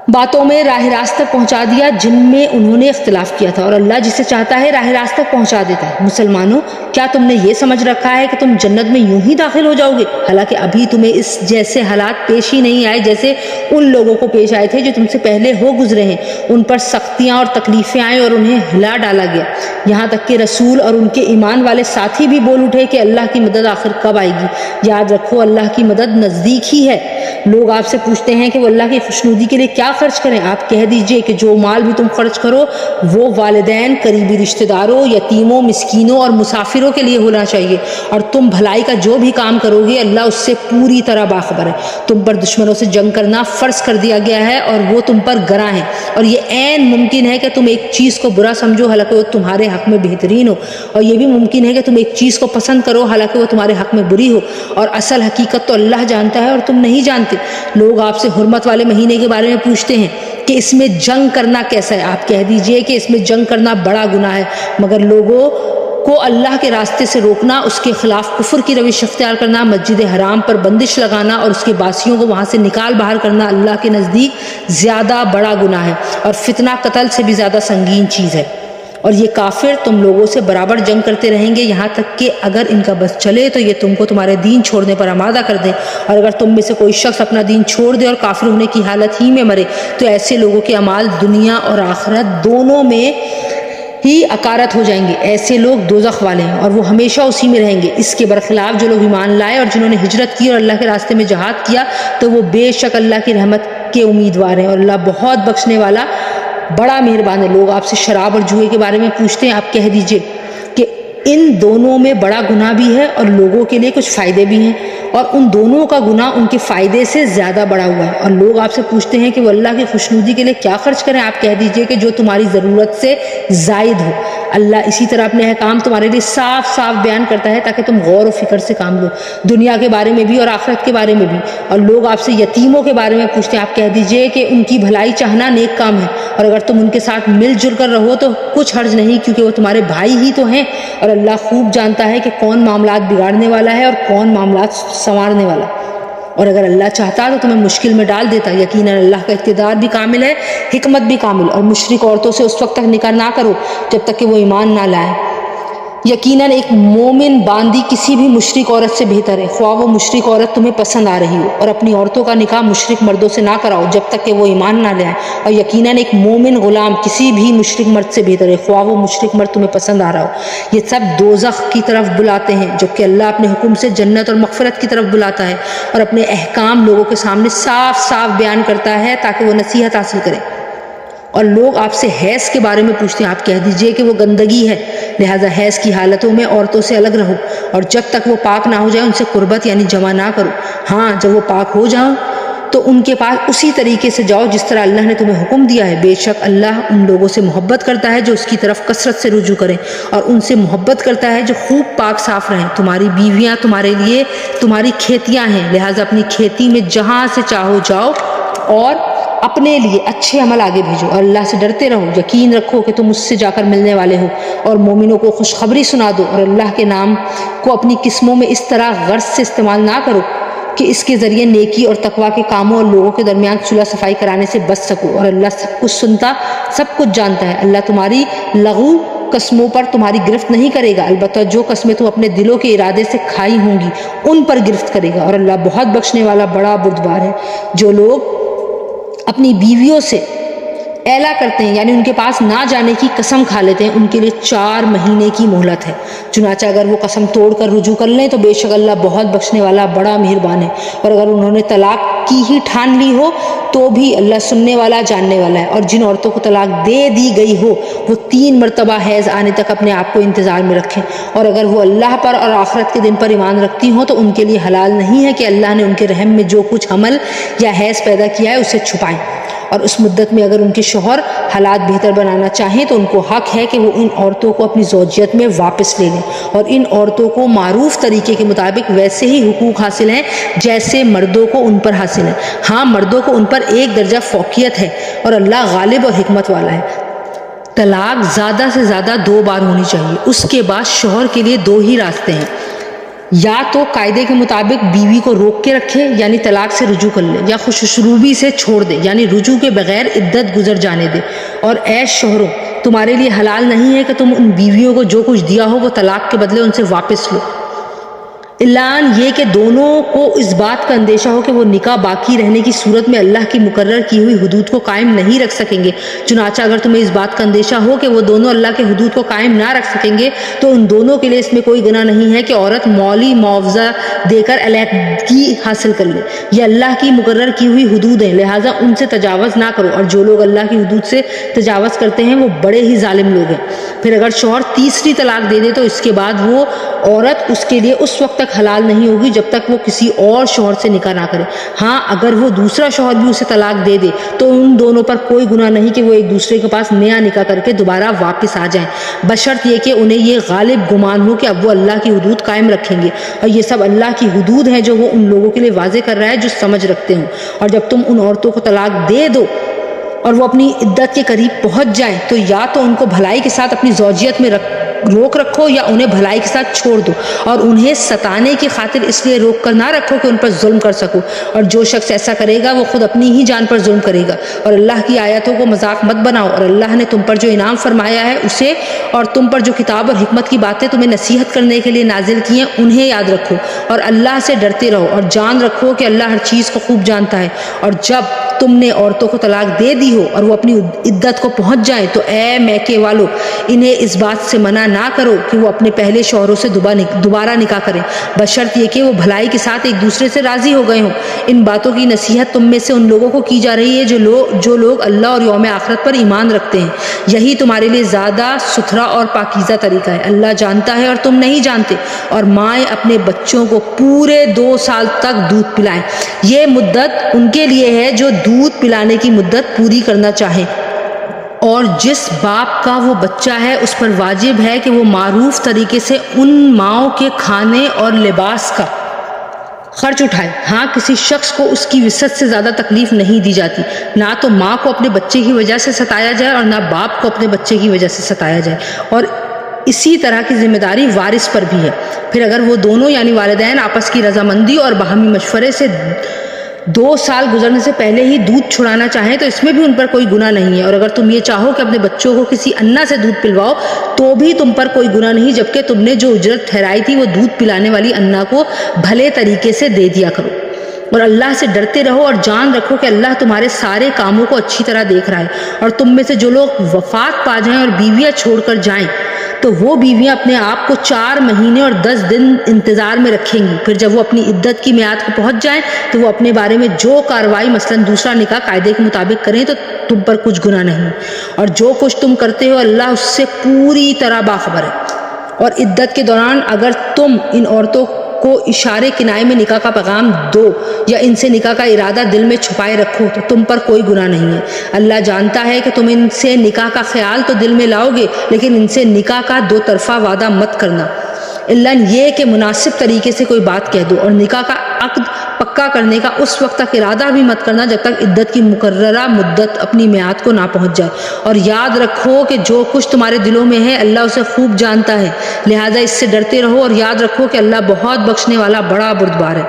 باتوں میں راہ راست تک پہنچا دیا جن میں انہوں نے اختلاف کیا تھا، اور اللہ جسے چاہتا ہے راہ راست تک پہنچا دیتا ہے۔ مسلمانوں، کیا تم نے یہ سمجھ رکھا ہے کہ تم جنت میں یوں ہی داخل ہو جاؤ گے، حالانکہ ابھی تمہیں اس جیسے حالات پیش ہی نہیں آئے جیسے ان لوگوں کو پیش آئے تھے جو تم سے پہلے ہو گزرے ہیں۔ ان پر سختیاں اور تکلیفیں آئیں اور انہیں ہلا ڈالا گیا۔ یہاں تک کہ رسول اور ان کے ایمان والے ساتھی بھی بول اٹھے کہ اللہ کی مدد آخر کب آئے گی؟ یاد رکھو اللہ کی مدد نزدیک ہی ہے۔ لوگ آپ سے پوچھتے ہیں کہ وہ اللہ کی خوشنودی کے لیے کیا خرچ کریں؟ آپ کہہ دیجئے کہ جو مال بھی تم خرچ کرو وہ والدین، قریبی رشتہ داروں، یتیموں، مسکینوں اور مسافروں کے لیے ہونا چاہیے، اور تم بھلائی کا جو بھی کام کرو گے اللہ اس سے پوری طرح باخبر ہے۔ تم پر دشمنوں سے جنگ کرنا فرض کر دیا گیا ہے اور وہ تم پر گراں ہیں، اور یہ عین ممکن ہے کہ تم ایک چیز کو برا سمجھو حالانکہ وہ تمہارے حق میں بہترین ہو، اور یہ بھی ممکن ہے کہ تم ایک چیز کو پسند کرو حالانکہ وہ تمہارے حق میں بری ہو، اور اصل حقیقت تو اللہ جانتا ہے اور تم نہیں جانتے۔ لوگ آپ سے حرمت والے مہینے کے بارے میں پوچھتے ہیں کہ اس میں جنگ کرنا کیسا ہے؟ آپ کہہ دیجئے کہ اس میں جنگ کرنا بڑا گناہ ہے، مگر لوگوں کو اللہ کے راستے سے روکنا، اس کے خلاف کفر کی روش اختیار کرنا، مسجد حرام پر بندش لگانا اور اس کے باسیوں کو وہاں سے نکال باہر کرنا اللہ کے نزدیک زیادہ بڑا گناہ ہے، اور فتنہ قتل سے بھی زیادہ سنگین چیز ہے۔ اور یہ کافر تم لوگوں سے برابر جنگ کرتے رہیں گے یہاں تک کہ اگر ان کا بس چلے تو یہ تم کو تمہارے دین چھوڑنے پر آمادہ کر دیں، اور اگر تم میں سے کوئی شخص اپنا دین چھوڑ دے اور کافر ہونے کی حالت ہی میں مرے تو ایسے لوگوں کے اعمال دنیا اور آخرت دونوں میں ہی اکارت ہو جائیں گے۔ ایسے لوگ دوزخ والے ہیں اور وہ ہمیشہ اسی میں رہیں گے۔ اس کے برخلاف جو لوگ ایمان لائے اور جنہوں نے ہجرت کی اور اللہ کے راستے میں جہاد کیا تو وہ بے شک اللہ کی رحمت کے امیدوار ہیں، اور اللہ بہت بخشنے والا بڑا مہربان ہے۔ لوگ آپ سے شراب اور جوئے کے بارے میں پوچھتے ہیں، آپ کہہ دیجئے کہ ان دونوں میں بڑا گناہ بھی ہے اور لوگوں کے لیے کچھ فائدے بھی ہیں، اور ان دونوں کا گناہ ان کے فائدے سے زیادہ بڑا ہوا ہے۔ اور لوگ آپ سے پوچھتے ہیں کہ وہ اللہ کی خوشنودی کے لیے کیا خرچ کریں؟ آپ کہہ دیجئے کہ جو تمہاری ضرورت سے زائد ہو۔ اللہ اسی طرح اپنے احکام تمہارے لیے صاف صاف بیان کرتا ہے تاکہ تم غور و فکر سے کام لو، دنیا کے بارے میں بھی اور آخرت کے بارے میں بھی۔ اور لوگ آپ سے یتیموں کے بارے میں پوچھتے ہیں، آپ کہہ دیجئے کہ ان کی بھلائی چاہنا نیک کام ہے، اور اگر تم ان کے ساتھ مل جل کر رہو تو کچھ حرج نہیں، کیونکہ وہ تمہارے بھائی ہی تو ہیں، اور اللہ خوب جانتا ہے کہ کون معاملات بگاڑنے والا ہے اور کون معاملات سنوارنے والا۔ اور اگر اللہ چاہتا تو تمہیں مشکل میں ڈال دیتا، یقیناً اللہ کا اقتدار بھی کامل ہے، حکمت بھی کامل۔ اور مشرک عورتوں سے اس وقت تک نکاح نہ کرو جب تک کہ وہ ایمان نہ لائیں، یقیناً ایک مومن باندی کسی بھی مشرک عورت سے بہتر ہے، خواہ وہ مشرک عورت تمہیں پسند آ رہی ہو۔ اور اپنی عورتوں کا نکاح مشرک مردوں سے نہ کراؤ جب تک کہ وہ ایمان نہ لائیں، اور یقیناً ایک مومن غلام کسی بھی مشرک مرد سے بہتر ہے، خواہ وہ مشرک مرد تمہیں پسند آ رہا ہو۔ یہ سب دوزخ کی طرف بلاتے ہیں، جبکہ اللہ اپنے حکم سے جنت اور مغفرت کی طرف بلاتا ہے، اور اپنے احکام لوگوں کے سامنے صاف صاف بیان کرتا ہے تاکہ وہ نصیحت حاصل کریں۔ اور لوگ آپ سے حیض کے بارے میں پوچھتے ہیں، آپ کہہ دیجئے کہ وہ گندگی ہے، لہٰذا حیض کی حالتوں میں عورتوں سے الگ رہو، اور جب تک وہ پاک نہ ہو جائے ان سے قربت یعنی جمع نہ کرو۔ ہاں جب وہ پاک ہو جاؤ تو ان کے پاس اسی طریقے سے جاؤ جس طرح اللہ نے تمہیں حکم دیا ہے، بے شک اللہ ان لوگوں سے محبت کرتا ہے جو اس کی طرف کثرت سے رجوع کریں، اور ان سے محبت کرتا ہے جو خوب پاک صاف رہیں۔ تمہاری بیویاں تمہارے لیے تمہاری کھیتیاں ہیں، لہٰذا اپنی کھیتی میں جہاں سے چاہو جاؤ اور اپنے لیے اچھے عمل آگے بھیجو، اور اللہ سے ڈرتے رہو، یقین رکھو کہ تم اس سے جا کر ملنے والے ہو۔ اور مومنوں کو خوشخبری سنا دو، اور اللہ کے نام کو اپنی قسموں میں اس طرح غرض سے استعمال نہ کرو کہ اس کے ذریعے نیکی اور تقوی کے کاموں اور لوگوں کے درمیان صلح صفائی کرانے سے بچ سکو، اور اللہ سب کچھ سنتا سب کچھ جانتا ہے۔ اللہ تمہاری لغو قسموں پر تمہاری گرفت نہیں کرے گا، البتہ جو قسمیں تم اپنے دلوں کے ارادے سے کھائی ہوں گی ان پر گرفت کرے گا، اور اللہ بہت بخشنے والا بڑا بردبار ہے۔ جو لوگ اپنی بیویوں سے اعلیٰ کرتے ہیں یعنی ان کے پاس نہ جانے کی قسم کھا لیتے ہیں، ان کے لیے 4 مہینے کی مہلت ہے، چنانچہ اگر وہ قسم توڑ کر رجوع کر لیں تو بے شک اللہ بہت بخشنے والا بڑا مہربان ہے۔ اور اگر انہوں نے طلاق کی ہی ٹھان لی ہو تو بھی اللہ سننے والا جاننے والا ہے۔ اور جن عورتوں کو طلاق دے دی گئی ہو وہ 3 مرتبہ حیض آنے تک اپنے آپ کو انتظار میں رکھیں، اور اگر وہ اللہ پر اور آخرت کے دن پر ایمان رکھتی ہوں تو ان کے لیے حلال نہیں ہے کہ اللہ نے ان کے رحم میں جو کچھ حمل یا حیض پیدا کیا ہے اسے چھپائیں، اور اس مدت میں اگر ان کے شوہر حالات بہتر بنانا چاہیں تو ان کو حق ہے کہ وہ ان عورتوں کو اپنی زوجیت میں واپس لے لیں، اور ان عورتوں کو معروف طریقے کے مطابق ویسے ہی حقوق حاصل ہیں جیسے مردوں کو ان پر حاصل ہیں۔ ہاں مردوں کو ان پر 1 درجہ فوقیت ہے، اور اللہ غالب اور حکمت والا ہے۔ طلاق زیادہ سے زیادہ 2 بار ہونی چاہیے، اس کے بعد شوہر کے لیے 2 ہی راستے ہیں، یا تو قاعدے کے مطابق بیوی کو روک کے رکھے یعنی طلاق سے رجوع کر لے، یا خوش اسلوبی سے چھوڑ دے یعنی رجوع کے بغیر عدت گزر جانے دے۔ اور اے شوہروں تمہارے لیے حلال نہیں ہے کہ تم ان بیویوں کو جو کچھ دیا ہو وہ طلاق کے بدلے ان سے واپس لو، اعلان یہ کہ دونوں کو اس بات کا اندیشہ ہو کہ وہ نکاح باقی رہنے کی صورت میں اللہ کی مقرر کی ہوئی حدود کو قائم نہیں رکھ سکیں گے۔ چنانچہ اگر تمہیں اس بات کا اندیشہ ہو کہ وہ دونوں اللہ کے حدود کو قائم نہ رکھ سکیں گے تو ان دونوں کے لیے اس میں کوئی گناہ نہیں ہے کہ عورت مولی معاوضہ دے کر علیحدگی حاصل کر لے۔ یہ اللہ کی مقرر کی ہوئی حدود ہیں، لہٰذا ان سے تجاوز نہ کرو، اور جو لوگ اللہ کی حدود سے تجاوز کرتے ہیں وہ بڑے ہی ظالم لوگ ہیں۔ پھر اگر شوہر تیسری طلاق دے دے تو اس کے بعد وہ عورت اس کے لیے اس وقت تک حلال نہیں ہوگی جب تک وہ کسی اور شوہر سے نکاح نہ کرے۔ ہاں اگر وہ دوسرا شوہر بھی اسے طلاق دے دے تو ان دونوں پر کوئی گناہ نہیں کہ وہ ایک دوسرے کے پاس نیا نکاح کر کے دوبارہ واپس آ جائیں، بشرط یہ کہ انہیں یہ غالب گمان ہو کہ اب وہ اللہ کی حدود قائم رکھیں گے، اور یہ سب اللہ کی حدود ہیں جو وہ ان لوگوں کے لیے واضح کر رہا ہے جو سمجھ رکھتے ہوں۔ اور جب تم ان عورتوں کو طلاق دے دو اور وہ اپنی عدت کے قریب پہنچ جائیں تو یا تو ان کو بھلائی کے ساتھ اپنی زوجیت میں روک رکھو یا انہیں بھلائی کے ساتھ چھوڑ دو، اور انہیں ستانے کی خاطر اس لیے روک کر نہ رکھو کہ ان پر ظلم کر سکو، اور جو شخص ایسا کرے گا وہ خود اپنی ہی جان پر ظلم کرے گا۔ اور اللہ کی آیتوں کو مذاق مت بناؤ، اور اللہ نے تم پر جو انعام فرمایا ہے اسے اور تم پر جو کتاب اور حکمت کی باتیں تمہیں نصیحت کرنے کے لیے نازل کی ہیں انہیں یاد رکھو، اور اللہ سے ڈرتے رہو، اور جان رکھو کہ اللہ ہر چیز کو خوب جانتا ہے۔ اور جب تم نے عورتوں کو طلاق دے دی ہو اور وہ اپنی عدت کو پہنچ جائیں تو اے میکے والو انہیں اس بات سے منع نہ کرو کہ وہ اپنے پہلے شوہروں سے دوبارہ نکاح کریں، بشرط یہ کہ وہ بھلائی کے ساتھ ایک دوسرے سے راضی ہو گئے ہوں۔ ان باتوں کی نصیحت تم میں سے ان لوگوں کو کی جا رہی ہے جو لوگ اللہ اور یوم آخرت پر ایمان رکھتے ہیں۔ یہی تمہارے لیے زیادہ ستھرا اور پاکیزہ طریقہ ہے، اللہ جانتا ہے اور تم نہیں جانتے۔ اور مائیں اپنے بچوں کو پورے 2 سال تک دودھ پلائیں، یہ مدت ان کے لیے ہے جو دودھ پلانے کی مدت پوری کرنا چاہیں، اور جس باپ کا وہ بچہ ہے اس پر واجب ہے کہ وہ معروف طریقے سے ان ماؤں کے کھانے اور لباس کا خرچ اٹھائے۔ ہاں کسی شخص کو اس کی وسعت سے زیادہ تکلیف نہیں دی جاتی، نہ تو ماں کو اپنے بچے کی وجہ سے ستایا جائے اور نہ باپ کو اپنے بچے کی وجہ سے ستایا جائے، اور اسی طرح کی ذمہ داری وارث پر بھی ہے۔ پھر اگر وہ دونوں یعنی والدین آپس کی رضامندی اور باہمی مشورے سے 2 سال گزرنے سے پہلے ہی دودھ چھڑانا چاہیں تو اس میں بھی ان پر کوئی گناہ نہیں ہے۔ اور اگر تم یہ چاہو کہ اپنے بچوں کو کسی انا سے دودھ پلواؤ تو بھی تم پر کوئی گناہ نہیں، جبکہ تم نے جو اجرت ٹھہرائی تھی وہ دودھ پلانے والی انا کو بھلے طریقے سے دے دیا کرو۔ اور اللہ سے ڈرتے رہو اور جان رکھو کہ اللہ تمہارے سارے کاموں کو اچھی طرح دیکھ رہا ہے۔ اور تم میں سے جو لوگ وفات پا جائیں اور بیویاں چھوڑ کر جائیں تو وہ بیویاں اپنے آپ کو 4 مہینے اور 10 دن انتظار میں رکھیں گی، پھر جب وہ اپنی عدت کی میعاد کو پہنچ جائیں تو وہ اپنے بارے میں جو کارروائی مثلا دوسرا نکاح قاعدے کے مطابق کریں تو تم پر کچھ گناہ نہیں، اور جو کچھ تم کرتے ہو اللہ اس سے پوری طرح باخبر ہے۔ اور عدت کے دوران اگر تم ان عورتوں کو اشارے کنائے میں نکاح کا پیغام دو یا ان سے نکاح کا ارادہ دل میں چھپائے رکھو تو تم پر کوئی گناہ نہیں ہے۔ اللہ جانتا ہے کہ تم ان سے نکاح کا خیال تو دل میں لاؤ گے لیکن ان سے نکاح کا 2 طرفہ وعدہ مت کرنا، اللہ یہ کہ مناسب طریقے سے کوئی بات کہہ دو، اور نکاح کا عقد پکا کرنے کا اس وقت تک ارادہ بھی مت کرنا جب تک عدت کی مقررہ مدت اپنی میعاد کو نہ پہنچ جائے۔ اور یاد رکھو کہ جو کچھ تمہارے دلوں میں ہے اللہ اسے خوب جانتا ہے، لہذا اس سے ڈرتے رہو اور یاد رکھو کہ اللہ بہت بخشنے والا بڑا بردبار ہے۔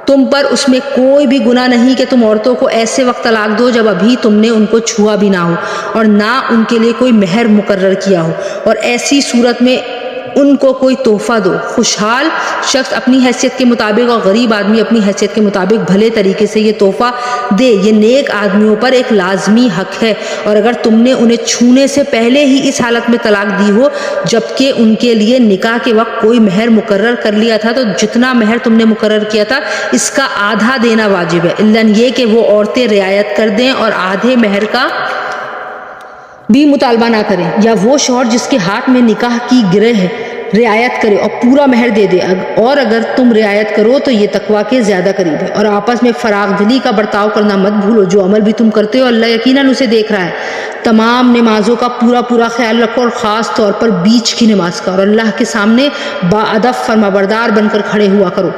تم پر اس میں کوئی بھی گناہ نہیں کہ تم عورتوں کو ایسے وقت طلاق دو جب ابھی تم نے ان کو چھوا بھی نہ ہو اور نہ ان کے لیے کوئی مہر مقرر کیا ہو، اور ایسی صورت میں ان کو کوئی تحفہ دو۔ خوشحال شخص اپنی حیثیت کے مطابق اور غریب آدمی اپنی حیثیت کے مطابق بھلے طریقے سے یہ تحفہ دے، یہ نیک آدمیوں پر ایک لازمی حق ہے۔ اور اگر تم نے انہیں چھونے سے پہلے ہی اس حالت میں طلاق دی ہو جبکہ ان کے لیے نکاح کے وقت کوئی مہر مقرر کر لیا تھا تو جتنا مہر تم نے مقرر کیا تھا اس کا آدھا دینا واجب ہے، الا یہ کہ وہ عورتیں رعایت کر دیں اور آدھے مہر کا بھی مطالبہ نہ کریں، یا وہ شوہر جس کے ہاتھ میں نکاح کی گرہ ہے رعایت کرے اور پورا مہر دے دے، اور اگر تم رعایت کرو تو یہ تقویٰ کے زیادہ قریب ہے۔ اور آپس میں فراغ دلی کا برتاؤ کرنا مت بھولو، جو عمل بھی تم کرتے ہو اللہ یقیناً اسے دیکھ رہا ہے۔ تمام نمازوں کا پورا خیال رکھو اور خاص طور پر بیچ کی نماز کا، اور اللہ کے سامنے باادب فرمانبردار بن کر کھڑے ہوا کرو۔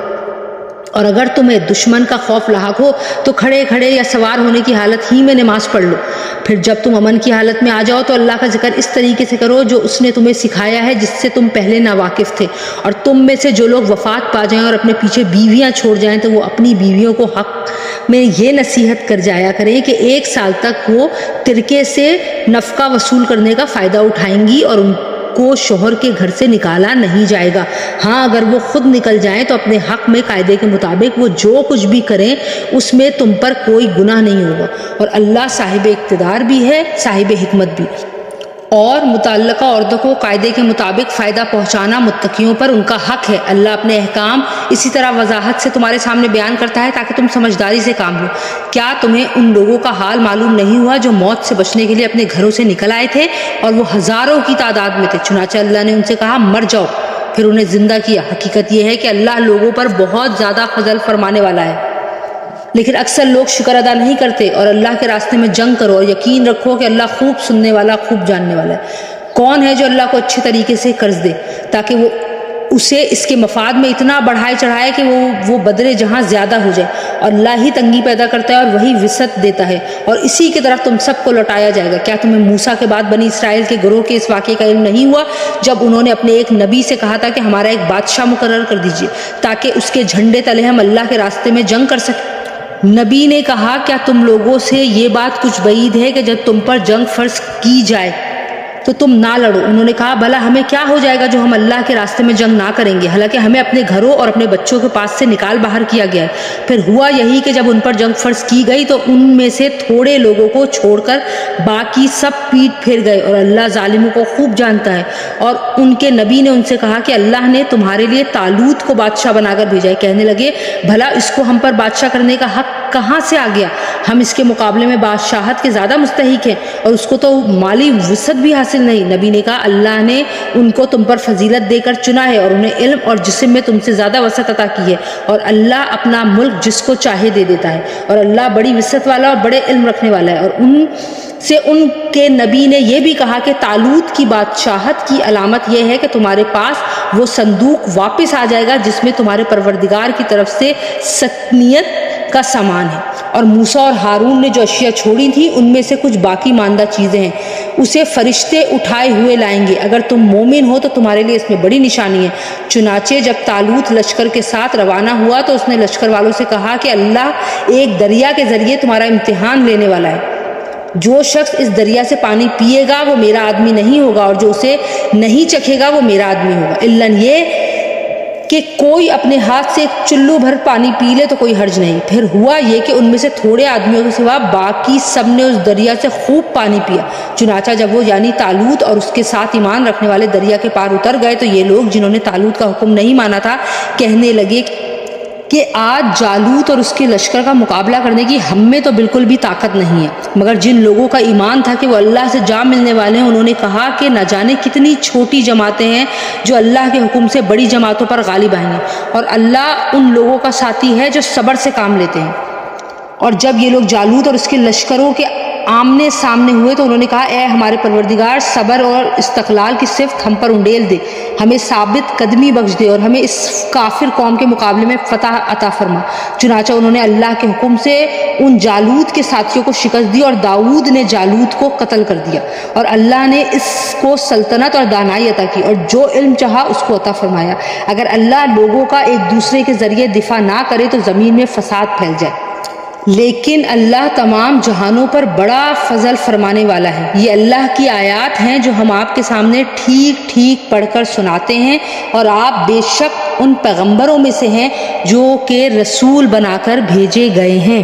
اور اگر تمہیں دشمن کا خوف لاحق ہو تو کھڑے یا سوار ہونے کی حالت ہی میں نماز پڑھ لو، پھر جب تم امن کی حالت میں آ جاؤ تو اللہ کا ذکر اس طریقے سے کرو جو اس نے تمہیں سکھایا ہے جس سے تم پہلے ناواقف تھے۔ اور تم میں سے جو لوگ وفات پا جائیں اور اپنے پیچھے بیویاں چھوڑ جائیں تو وہ اپنی بیویوں کو حق میں یہ نصیحت کر جایا کریں کہ 1 سال تک وہ ترکے سے نفقہ وصول کرنے کا فائدہ اٹھائیں گی اور کو شوہر کے گھر سے نکالا نہیں جائے گا۔ ہاں اگر وہ خود نکل جائیں تو اپنے حق میں قاعدے کے مطابق وہ جو کچھ بھی کریں اس میں تم پر کوئی گناہ نہیں ہوگا، اور اللہ صاحب اقتدار بھی ہے، صاحب حکمت بھی۔ اور متعلقہ عورتوں کو قاعدے کے مطابق فائدہ پہنچانا متقیوں پر ان کا حق ہے۔ اللہ اپنے احکام اسی طرح وضاحت سے تمہارے سامنے بیان کرتا ہے تاکہ تم سمجھداری سے کام لو۔ کیا تمہیں ان لوگوں کا حال معلوم نہیں ہوا جو موت سے بچنے کے لیے اپنے گھروں سے نکل آئے تھے اور وہ ہزاروں کی تعداد میں تھے؟ چنانچہ اللہ نے ان سے کہا مر جاؤ، پھر انہیں زندہ کیا۔ حقیقت یہ ہے کہ اللہ لوگوں پر بہت زیادہ فضل فرمانے والا ہے، لیکن اکثر لوگ شکر ادا نہیں کرتے۔ اور اللہ کے راستے میں جنگ کرو اور یقین رکھو کہ اللہ خوب سننے والا، خوب جاننے والا ہے۔ کون ہے جو اللہ کو اچھے طریقے سے قرض دے تاکہ وہ اسے اس کے مفاد میں اتنا بڑھائے چڑھائے کہ وہ بدلے جہاں زیادہ ہو جائے؟ اور اللہ ہی تنگی پیدا کرتا ہے اور وہی وسعت دیتا ہے، اور اسی کی طرف تم سب کو لوٹایا جائے گا۔ کیا تمہیں موسیٰ کے بعد بنی اسرائیل کے گروہ کے اس واقعے کا علم نہیں ہوا جب انہوں نے اپنے ایک نبی سے کہا تھا کہ ہمارا ایک بادشاہ مقرر کر دیجیے تاکہ اس کے جھنڈے تلے ہم اللہ کے راستے میں جنگ کر سکیں؟ نبی نے کہا کیا تم لوگوں سے یہ بات کچھ بعید ہے کہ جب تم پر جنگ فرض کی جائے تو تم نہ لڑو؟ انہوں نے کہا بھلا ہمیں کیا ہو جائے گا جو ہم اللہ کے راستے میں جنگ نہ کریں گے، حالانکہ ہمیں اپنے گھروں اور اپنے بچوں کے پاس سے نکال باہر کیا گیا ہے۔ پھر ہوا یہی کہ جب ان پر جنگ فرض کی گئی تو ان میں سے تھوڑے لوگوں کو چھوڑ کر باقی سب پیٹ پھیر گئے، اور اللہ ظالموں کو خوب جانتا ہے۔ اور ان کے نبی نے ان سے کہا کہ اللہ نے تمہارے لیے طالوت کو بادشاہ بنا کر بھیجا ہے۔ کہنے لگے بھلا اس کو ہم پر بادشاہ کرنے کا حق کہاں سے آ گیا؟ ہم اس کے مقابلے میں بادشاہت کے زیادہ مستحق ہیں، اور اس کو تو مالی وسعت بھی حاصل نہیں۔ نبی نے کہا اللہ نے ان کو تم پر فضیلت دے کر چنا ہے اور انہیں علم اور جسم میں تم سے زیادہ وسعت عطا کی ہے، اور اللہ اپنا ملک جس کو چاہے دے دیتا ہے، اور اللہ بڑی وسعت والا اور بڑے علم رکھنے والا ہے۔ اور ان کے نبی نے یہ بھی کہا کہ طالوت کی بادشاہت کی علامت یہ ہے کہ تمہارے پاس وہ صندوق واپس آ جائے گا جس میں تمہارے پروردگار کی طرف سے سکنیت کا سامان ہے، اور موسیٰ اور ہارون نے جو اشیاء چھوڑی تھیں ان میں سے کچھ باقی ماندہ چیزیں ہیں، اسے فرشتے اٹھائے ہوئے لائیں گے۔ اگر تم مومن ہو تو تمہارے لیے اس میں بڑی نشانی ہے۔ چنانچہ جب طالوت لشکر کے ساتھ روانہ ہوا تو اس نے لشکر والوں سے کہا کہ اللہ ایک دریا کے ذریعے تمہارا امتحان لینے والا ہے، جو شخص اس دریا سے پانی پیے گا وہ میرا آدمی نہیں ہوگا، اور جو اسے نہیں چکھے گا وہ میرا آدمی ہوگا، الا یہ کہ کوئی اپنے ہاتھ سے ایک چلو بھر پانی پی لے تو کوئی حرج نہیں۔ پھر ہوا یہ کہ ان میں سے تھوڑے آدمیوں کے سوا باقی سب نے اس دریا سے خوب پانی پیا۔ چنانچہ جب وہ یعنی طالوت اور اس کے ساتھ ایمان رکھنے والے دریا کے پار اتر گئے تو یہ لوگ جنہوں نے طالوت کا حکم نہیں مانا تھا کہنے لگے کہ آج جالوت اور اس کے لشکر کا مقابلہ کرنے کی ہم میں تو بالکل بھی طاقت نہیں ہے۔ مگر جن لوگوں کا ایمان تھا کہ وہ اللہ سے جا ملنے والے ہیں، انہوں نے کہا کہ نہ جانے کتنی چھوٹی جماعتیں ہیں جو اللہ کے حکم سے بڑی جماعتوں پر غالب آئیں گے، اور اللہ ان لوگوں کا ساتھی ہے جو صبر سے کام لیتے ہیں۔ اور جب یہ لوگ جالوت اور اس کے لشکروں کے آمنے سامنے ہوئے تو انہوں نے کہا اے ہمارے پروردگار، صبر اور استقلال کی صفت ہم پر انڈیل دے، ہمیں ثابت قدمی بخش دے اور ہمیں اس کافر قوم کے مقابلے میں فتح عطا فرما۔ چنانچہ انہوں نے اللہ کے حکم سے ان جالوت کے ساتھیوں کو شکست دی، اور داؤد نے جالوت کو قتل کر دیا، اور اللہ نے اس کو سلطنت اور دانائی عطا کی، اور جو علم چاہا اس کو عطا فرمایا۔ اگر اللہ لوگوں کا ایک دوسرے کے ذریعے دفاع نہ کرے تو زمین میں فساد پھیل جائے، لیکن اللہ تمام جہانوں پر بڑا فضل فرمانے والا ہے۔ یہ اللہ کی آیات ہیں جو ہم آپ کے سامنے ٹھیک ٹھیک پڑھ کر سناتے ہیں، اور آپ بے شک ان پیغمبروں میں سے ہیں جو کہ رسول بنا کر بھیجے گئے ہیں۔